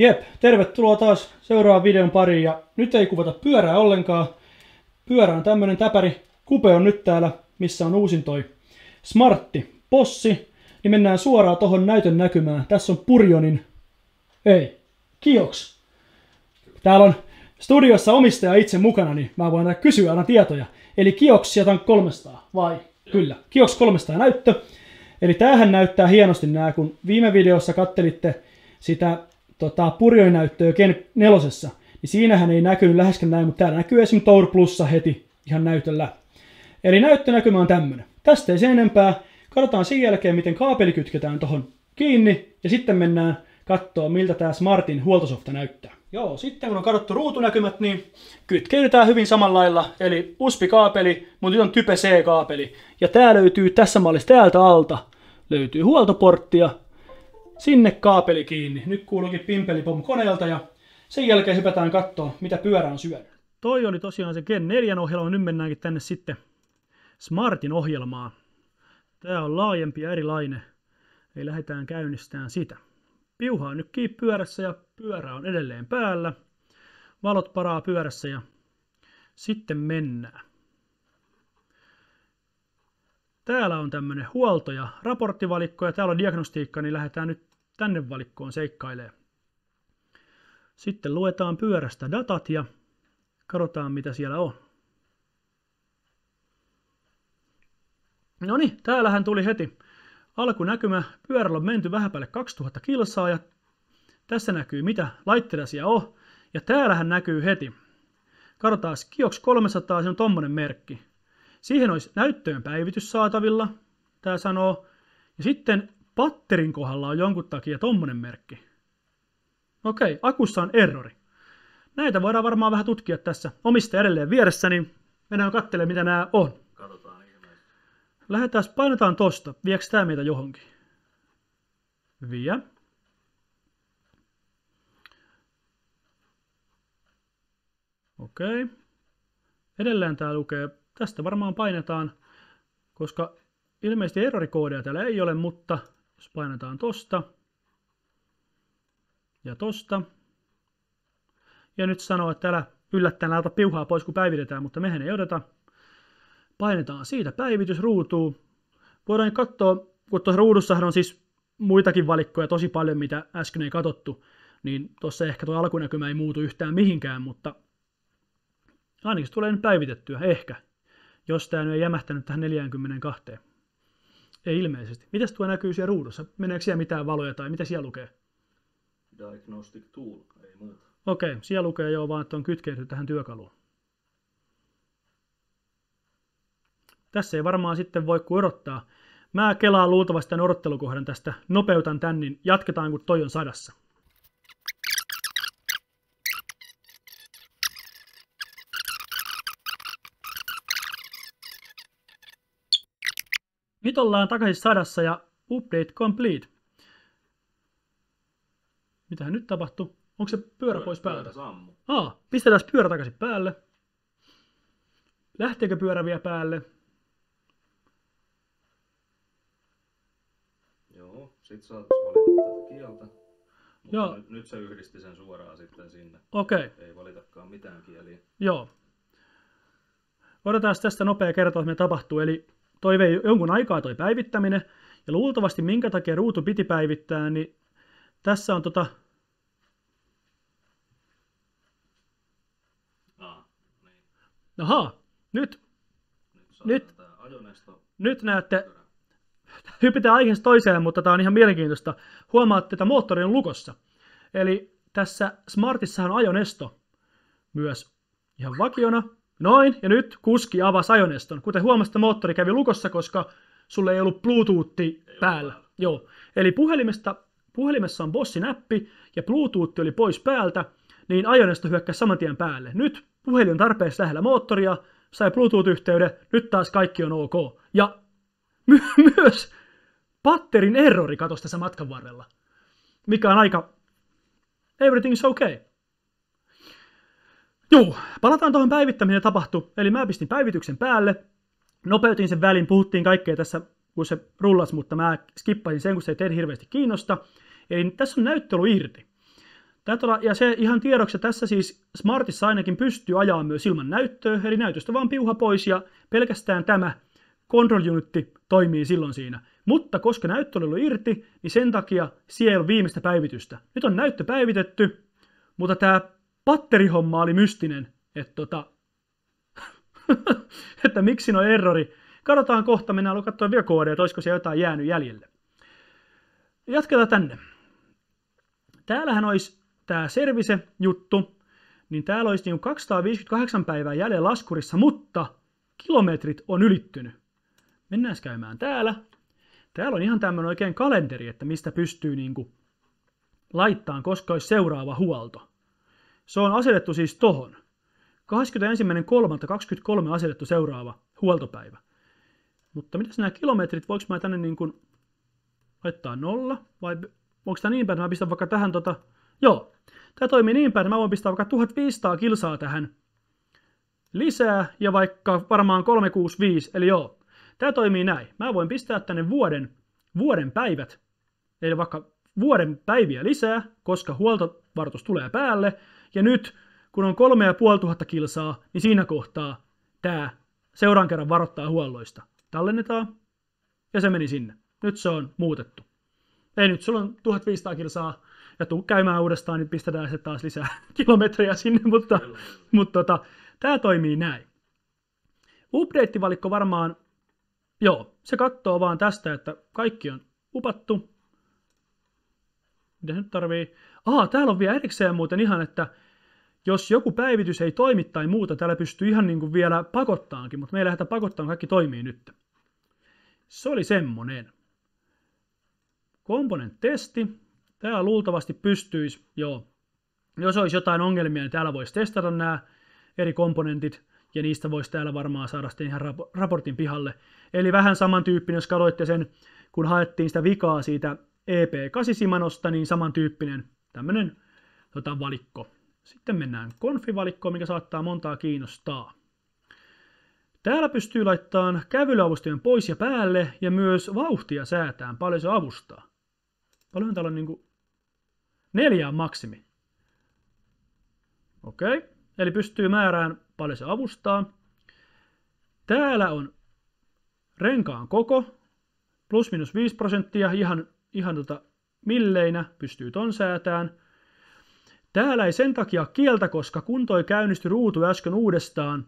Jep, tervetuloa taas seuraavan videon pariin ja nyt ei kuvata pyörää ollenkaan. Pyörä on tämmönen täpäri. Kupe on nyt täällä, missä on uusin toi Smartti Bossi. Niin mennään suoraan tohon näytön näkymään. Tässä on Purionin, Kiox. Täällä on studiossa omistaja itse mukana, niin mä voin kysyä aina tietoja. Eli Kiox ja Tank 300, vai? Joo. Kyllä, Kiox 300 näyttö. Eli tämähän näyttää hienosti nää, kun viime videossa kattelitte sitä Purionin näyttöä Gen 4, niin siinähän ei näkynyt läheskään näin, mutta täällä näkyy esimerkiksi Tour Plussa heti ihan näytöllä. Eli näyttönäkymä on tämmönen. Tästä ei sen enempää. Katsotaan sen jälkeen, miten kaapeli kytketään tohon kiinni, ja sitten mennään kattoo, miltä tää Smartin huoltosofta näyttää. Joo, sitten kun on katsottu ruutunäkymät, niin kytkeydytään hyvin samalla lailla, eli USB-kaapeli, mutta nyt on Type C-kaapeli. Ja tää löytyy tässä mallissa täältä alta. Löytyy huoltoporttia, sinne kaapeli kiinni. Nyt kuuluukin pimpelipom koneelta ja sen jälkeen hypätään katsoa, mitä pyörä on syönyt. Toi oli tosiaan se Gen 4 ohjelma, nyt mennäänkin tänne sitten Smartin ohjelmaan. Tää on laajempi ja erilainen, eli lähdetään käynnistämään sitä. Piuha on nyt kiinni pyörässä ja pyörä on edelleen päällä. Valot paraa pyörässä ja sitten mennään. Täällä on tämmönen huolto- ja raporttivalikko ja täällä on diagnostiikka, niin lähdetään nyt tänne valikkoon seikkailemaan. Sitten luetaan pyörästä datat ja katsotaan mitä siellä on. Noniin, täällähän tuli heti alkunäkymä. Pyörällä on menty vähän päälle 2000 kilsaa ja tässä näkyy mitä laitteita siellä on. Ja täällähän näkyy heti. Katsotaan Kiox 300, se on tommonen merkki. Siihen olisi näyttöön päivitys saatavilla, tää sanoo. Ja sitten patterin kohdalla on jonkun takia tommonen merkki. Okei, akussa on errori. Näitä voidaan varmaan vähän tutkia tässä. Omistaja edelleen vieressä, niin mennään katselemaan mitä nämä on. Katsotaan ilmeisesti. Lähdetään, painetaan tosta. Viekö tää meitä johonkin? Vie. Okei. Edelleen tää lukee. Tästä varmaan painetaan, koska ilmeisesti errorikoodeja täällä ei ole, mutta jos painetaan tosta ja tosta. Ja nyt sanoo, että täällä yllättäen laita piuhaa pois kun päivitetään, mutta mehän ei odota. Painetaan siitä päivitysruutuun. Voidaan katsoa, kun tuossa ruudussahan on siis muitakin valikkoja tosi paljon, mitä äsken ei katsottu, niin tuossa ehkä tuo alkunäkymä ei muutu yhtään mihinkään, mutta ainakin se tulee nyt päivitettyä, ehkä. Jos tämä nyt ei jämähtänyt tähän 42. Ei ilmeisesti. Mitäs tuo näkyy siellä ruudussa? Meneekö siellä mitään valoja tai mitä siellä lukee? Diagnostic tool, ei muuta. Okei, siellä lukee jo vaan, että on kytkeytynyt tähän työkaluun. Tässä ei varmaan sitten voi kuin odottaa. Mä kelaan luultavasti tämän odottelukohdan tästä. Nopeutan tän, niin jatketaan kun toi on 100. Nyt ollaan takaisin 100 ja update complete. Mitähän nyt tapahtuu? Onko se pyörä pois päältä? Pistetään pyörä takaisin päälle. Lähteekö pyörä vielä päälle? Joo, sit saat valita tätä kieltä. Mutta joo. Nyt se yhdisti sen suoraan sitten sinne. Okei. Ei valitakaan mitään kieliä. Joo. Odotetaan tästä nopea kertoa, mitä tapahtuu. Eli toi vei jonkun aikaa toi päivittäminen. Ja luultavasti minkä takia ruutu piti päivittää, niin tässä on Niin. Ahaa, nyt näette, hypitään aiheesta toiseen, mutta tämä on ihan mielenkiintoista. Huomaatte, että moottori on lukossa. Eli tässä Smartissahan on ajonesto myös ihan vakiona. Noin, ja nyt kuski avasi ajoneston. Kuten huomasitte, moottori kävi lukossa, koska sulle ei ollut Bluetooth päällä. Joo. Eli puhelimessa on Bossi-näppi ja Bluetooth oli pois päältä, niin ajonesto hyökkäsi saman tien päälle. Nyt puhelin on tarpeeksi lähellä moottoria, sai Bluetooth-yhteyden, nyt taas kaikki on ok. Ja myös patterin errori katosi tässä matkan varrella, mikä on aika everything's okay. Joo, palataan tuohon päivittäminen tapahtui. Eli mä pistin päivityksen päälle, nopeutin sen välin, puhuttiin kaikkea tässä, kun se rullasi, mutta mä skippasin sen, kun se ei teitä hirveästi kiinnosta. Eli tässä on näyttely irti. Ja se ihan tiedoksi, tässä siis Smartissa ainakin pystyy ajamaan myös ilman näyttöä, eli näytöstä vaan piuha pois ja pelkästään tämä control unitti toimii silloin siinä. Mutta koska näyttö oli ollut irti, niin sen takia siellä ei ollut viimeistä päivitystä. Nyt on näyttö päivitetty, mutta tämä patterihomma oli mystinen, että miksi no errori. Katsotaan kohta, mennään katsomaan vielä koodia, että olisiko siellä jotain jäänyt jäljelle. Jatketaan tänne. Täällähän olisi tämä service-juttu, niin täällä olisi niin 258 päivää jäljellä laskurissa, mutta kilometrit on ylittynyt. Mennään käymään täällä. Täällä on ihan tämmöinen oikein kalenteri, että mistä pystyy niin kuin laittamaan, koska olisi seuraava huolto. Se on asetettu siis tohon. 21.3.23 asetettu seuraava huoltopäivä. Mutta mitäs nämä kilometrit, voiko mä tänne niin kuin laittaa 0? Vai onko tämä niin päin, että mä pistän vaikka tähän Joo, tämä toimii niin päin, että mä voin pistää vaikka 1500 kilsaa tähän lisää ja vaikka varmaan 365, eli joo. Tämä toimii näin. Mä voin pistää tänne vuoden päivät, eli vaikka vuoden päiviä lisää, koska huoltovaroitus tulee päälle. Ja nyt, kun on 3500 kilsaa, niin siinä kohtaa tämä seuraan kerran varoittaa huolloista. Tallennetaan, ja se meni sinne. Nyt se on muutettu. Ei nyt, sulla on 1500 kilsaa, ja tuu käymään uudestaan, niin pistetään se taas lisää kilometrejä sinne, mutta tämä toimii näin. Update-valikko varmaan, joo, se katsoo vaan tästä, että kaikki on upattu. Mitä nyt tarvii? Täällä on vielä erikseen muuten ihan, että jos joku päivitys ei toimi tai muuta, täällä pystyy ihan niin kuin vielä pakottaankin, mutta me ei lähdetä pakottamaan, kaikki toimii nyt. Se oli semmonen. Component-testi. Täällä luultavasti pystyisi, joo. Jos olisi jotain ongelmia, niin täällä voisi testata nämä eri komponentit, ja niistä voisi täällä varmaan saada sitten ihan raportin pihalle. Eli vähän samantyyppinen, jos katsoitte sen, kun haettiin sitä vikaa siitä EP8-simanosta, niin samantyyppinen tämmöinen valikko. Sitten mennään konfi-valikkoon, mikä saattaa montaa kiinnostaa. Täällä pystyy laittamaan kävelyavustajan pois ja päälle, ja myös vauhtia säätään, paljon se avustaa. Paljonhan täällä on niinku 4 on maksimi. Okei, eli pystyy määrään paljon se avustaa. Täällä on renkaan koko, plus minus 5%, ihan milleinä pystyy ton säätään. Täällä ei sen takia kieltä, koska kun toi käynnistyi ruutu äsken uudestaan,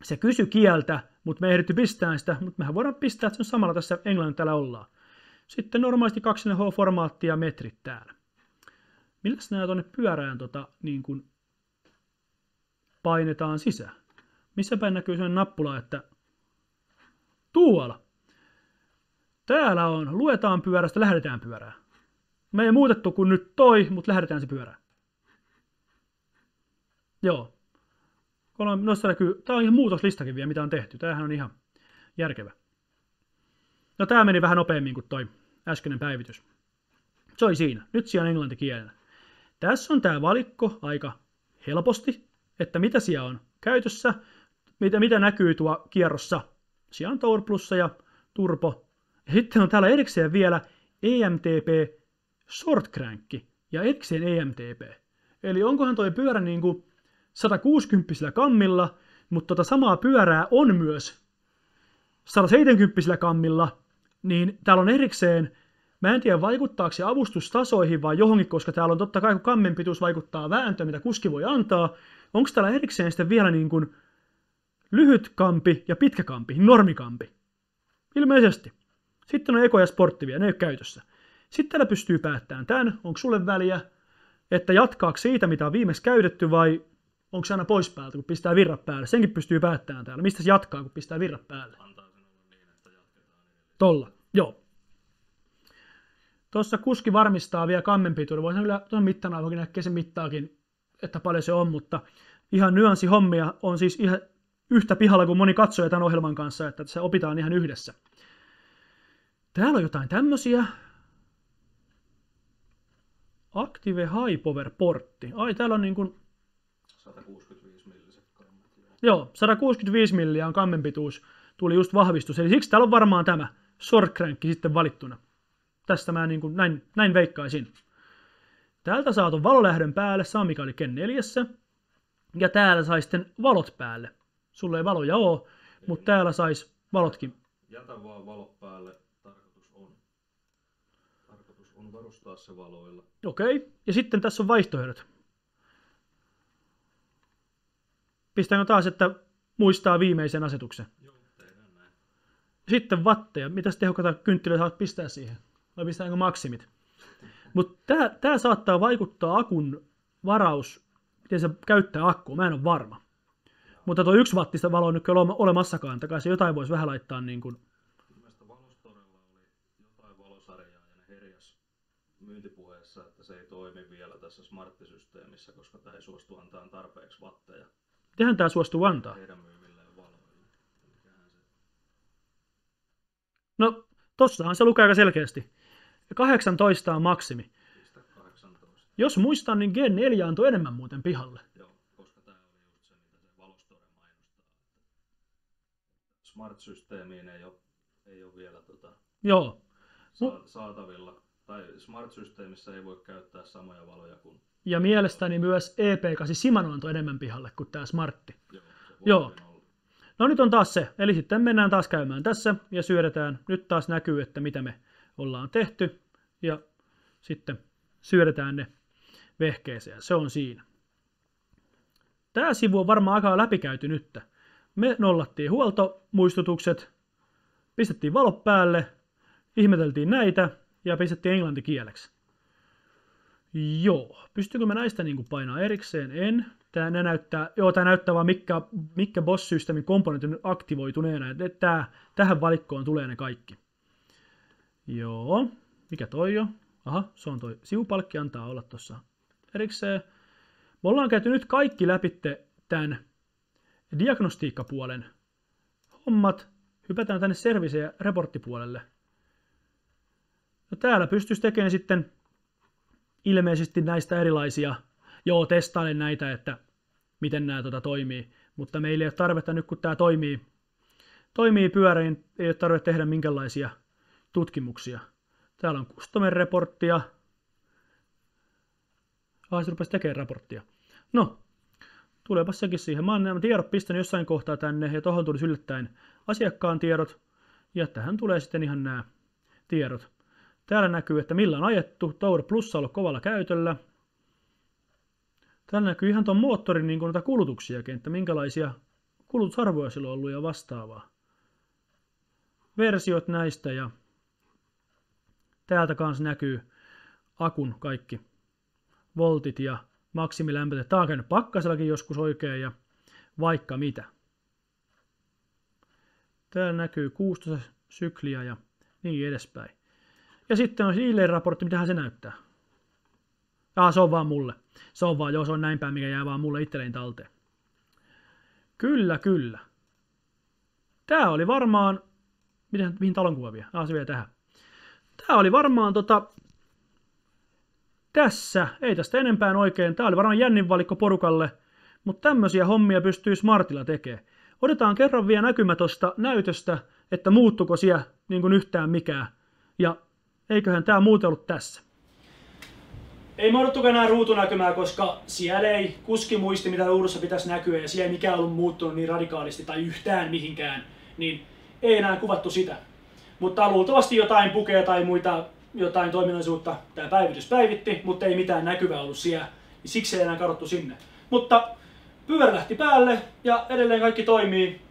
se kysyi kieltä, mutta me ei ehditty pistää sitä, mutta mehän voidaan pistää, että se on samalla tässä englannin täällä ollaan. Sitten normaalisti 2H-formaatti ja metrit täällä. Milläs nämä tuonne pyörään niin kuin painetaan sisään? Missä päin näkyy sellainen nappula, että tuolla. Täällä on, luetaan pyörästä, lähdetään pyörään. Me ei muutettu kuin nyt toi, mutta lähdetään se pyörään. Joo. Noissa näkyy, tää on ihan muutoslistakin vielä, mitä on tehty. Tämähän on ihan järkevä. No tää meni vähän nopeammin kuin toi äskeinen päivitys. Se oli siinä. Nyt siellä on englantikielellä. Tässä on tää valikko aika helposti, että mitä siellä on käytössä, mitä näkyy tuo kierrossa. Siellä on Tour Plus ja Turbo. Ja sitten on täällä erikseen vielä EMTP Short Crank ja erikseen EMTP. Eli onkohan toi pyörä niin kuin 160 kammilla, mutta samaa pyörää on myös 170 kammilla, niin täällä on erikseen, mä en tiedä vaikuttaako se avustustasoihin vai johonkin, koska täällä on totta kai kun kammen pituus vaikuttaa vääntöön, mitä kuski voi antaa, onko täällä erikseen sitten vielä niin kuin lyhyt kampi ja pitkä kampi, normikampi? Ilmeisesti. Sitten on eko ja sportti vielä, ne ei ole käytössä. Sitten täällä pystyy päättämään tämän, onko sulle väliä, että jatkaako siitä, mitä on viimeksi käytetty, vai onko se aina pois päältä, kun pistää virrat päälle. Senkin pystyy päättämään täällä. Mistä se jatkaa, kun pistää virrat päälle? Tolla, joo. Tuossa kuski varmistaa vielä kammenpituuden. Voisin kyllä tuon mittanauhokin näkee sen mittaakin, että paljon se on, mutta ihan nyanssihommia on siis ihan yhtä pihalla kuin moni katsoja tämän ohjelman kanssa, että se opitaan ihan yhdessä. Täällä on jotain tämmösiä. Active High Power portti. Ai, täällä on niin kuin 165 milliset kammet. Joo, 165 milliä on kammen pituus. Tuli just vahvistus. Eli siksi täällä on varmaan tämä short crank sitten valittuna. Tästä mä niin kuin näin veikkaisin. Täältä saa ton valolähdön päälle, sama mikä oli Gen 4. Ja täällä sai sitten valot päälle. Sulla ei valoja oo, mutta täällä sais valotkin. Jätä vaan valot päälle. Tarkoitus on varustaa se valoilla. Okei. Ja sitten tässä on vaihtoehdot. Pistäänkö taas, että muistaa viimeisen asetuksen? Joo, tehdään näin. Sitten watteja. Mitäs tehokkaita kynttilöitä saat pistää siihen? Vai pistäänkö maksimit? Mutta tää saattaa vaikuttaa akun varaus, miten se käyttää akkua. Mä en ole varma. Mutta tuo 1 wattista valoa nyt ole olemassakaan. Takaisin jotain voisi vähän laittaa niin kuin... Mielestäni Valostorella oli jotain valosarjaa ja ne herjas myyntipuheessa, että se ei toimi vielä tässä smarttisysteemissä, koska tämä ei suostu antaa tarpeeksi watteja. Mitenhän tää suostuu antaa? Heidän myymilleen valoille. No, tossahan se lukee aika selkeästi. 18 on maksimi. 18. Jos muistan, niin Gen 4 antoi enemmän muuten pihalle. Joo, koska tämä oli just se, mitä se Valostore mainostaa. Smart-systeemiin ei ole vielä Joo. saatavilla. Tai Smart-systeemissä ei voi käyttää samoja valoja kuin... Ja mielestäni myös EP8 Shimano antoi enemmän pihalle kuin tämä Smartti. Joo. No nyt on taas se. Eli sitten mennään taas käymään tässä ja syödetään. Nyt taas näkyy, että mitä me ollaan tehty. Ja sitten syödetään ne vehkeeseen. Se on siinä. Tämä sivu on varmaan aika läpikäyty nyt. Me nollattiin huoltomuistutukset, pistettiin valot päälle, ihmeteltiin näitä ja pistettiin englantikieleksi. Joo, pystyykö me näistä niin kuin painaa erikseen? En. Tää näyttää vaan mikä Bosch-systeemin komponentti on aktivoituneena. Tähän valikkoon tulee ne kaikki. Joo, mikä toi on? Aha, se on toi sivupalkki, antaa olla tuossa erikseen. Me ollaan käyty nyt kaikki läpi tämän diagnostiikkapuolen hommat. Hypätään tänne service- ja reporttipuolelle. No täällä pystyisi tekemään sitten ilmeisesti näistä erilaisia, testailen näitä, että miten nämä toimii, mutta meillä ei ole tarvetta nyt, kun tämä toimii pyöräin, ei ole tarvitse tehdä minkälaisia tutkimuksia. Täällä on customer-reporttia. Se rupesi tekemään raporttia. No, tuleepa sekin siihen. Mä oon nämä tiedot pistänyt jossain kohtaa tänne, ja tuohon tulisi yllättäen asiakkaan tiedot, ja tähän tulee sitten ihan nämä tiedot. Täällä näkyy, että millä on ajettu. Tour Plus on ollut kovalla käytöllä. Täällä näkyy ihan tuon moottorin niin noita kulutuksiakin, että minkälaisia kulutusarvoja sillä on ollut ja vastaavaa. Versiot näistä ja täältä kanssa näkyy akun kaikki voltit ja maksimilämpötilat. Tää on käynyt pakkasellakin joskus oikein ja vaikka mitä. Täällä näkyy 16 sykliä ja niin edespäin. Ja sitten on hiileen-raportti, mitähän se näyttää. Se on vaan mulle. Se on näin päin, mikä jää vaan mulle itselleen talteen. Kyllä. Tää oli varmaan... Mihin talonkuva vie? Se vie tähän. Tää oli varmaan tässä. Ei tästä enempään oikein. Tää oli varmaan jännin valikko porukalle. Mutta tämmöisiä hommia pystyy Smartilla tekemään. Otetaan kerran vielä näkymä tosta näytöstä, että muuttuko siellä niin kuin yhtään mikään. Ja eiköhän tää muuten ollut tässä. Ei muodottukaan enää ruutunäkymää, koska siellä ei kuski muisti, mitä ruudussa pitäisi näkyä, ja siellä ei mikään ollut muuttunut niin radikaalisti tai yhtään mihinkään, niin ei enää kuvattu sitä. Mutta luultavasti jotain pukeja tai muita jotain toiminnallisuutta tämä päivitys päivitti, mutta ei mitään näkyvää ollut siellä, niin siksi ei enää katsottu sinne. Mutta pyörä lähti päälle ja edelleen kaikki toimii,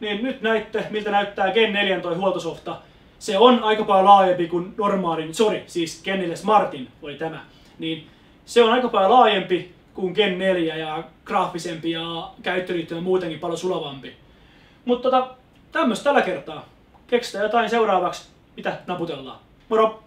niin nyt näitte, miltä näyttää Gen 4 toi huoltosofta. Se on aika paljon laajempi kuin normaalin, siis Gen 4 Smartin oli tämä. Niin se on aika paljon laajempi kuin Gen 4 ja graafisempi ja käyttöliittymä muutenkin paljon sulavampi. Mutta tämmöistä tällä kertaa. Keksitään jotain seuraavaksi, mitä naputellaan. Moro!